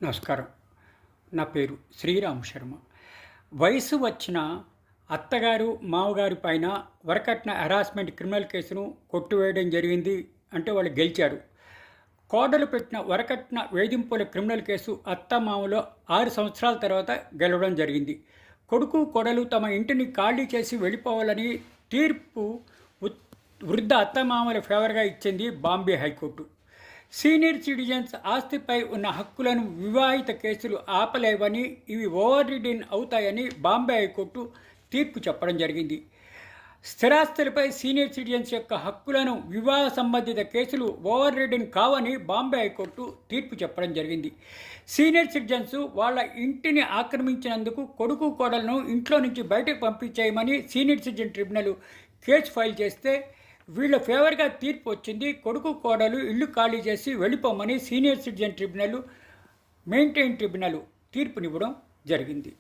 నమస్కారం. నా పేరు శ్రీరామ్ శర్మ. వయసు వచ్చిన అత్తగారు, మామగారి పైన వరకట్న హెరాస్మెంట్ క్రిమినల్ కేసును కొట్టివేయడం జరిగింది. అంటే వాళ్ళు గెలిచారు. కోడలు పెట్టిన వరకట్న వేధింపుల క్రిమినల్ కేసు అత్తమామలో 6 సంవత్సరాల తర్వాత గెలవడం జరిగింది. కొడుకు, కోడలు తమ ఇంటిని ఖాళీ చేసి వెళ్ళిపోవాలని తీర్పు వృద్ధ అత్తమామల ఫేవర్గా ఇచ్చింది బాంబే హైకోర్టు. సీనియర్ సిటిజన్స్ ఆస్తిపై ఉన్న హక్కులను వివాహిత కేసులు ఆపలేవని, ఇవి ఓవర్ రిడెన్ అవుతాయని బాంబే హైకోర్టు తీర్పు చెప్పడం జరిగింది. స్థిరాస్తులపై సీనియర్ సిటిజన్స్ యొక్క హక్కులను వివాహ సంబంధిత కేసులు ఓవర్ రిడెన్ కావని బాంబే హైకోర్టు తీర్పు చెప్పడం జరిగింది. సీనియర్ సిటిజన్స్ వాళ్ళ ఇంటిని ఆక్రమించినందుకు కొడుకు, కోడలను ఇంట్లో నుంచి బయటకు పంపించేయమని senior citizen tribunal case file చేస్తే వీళ్ళ ఫేవర్గా తీర్పు వచ్చింది. కొడుకు, కోడలు ఇల్లు ఖాళీ చేసి వెళ్ళిపోమని senior citizen tribunal, maintain tribunal తీర్పునివ్వడం జరిగింది.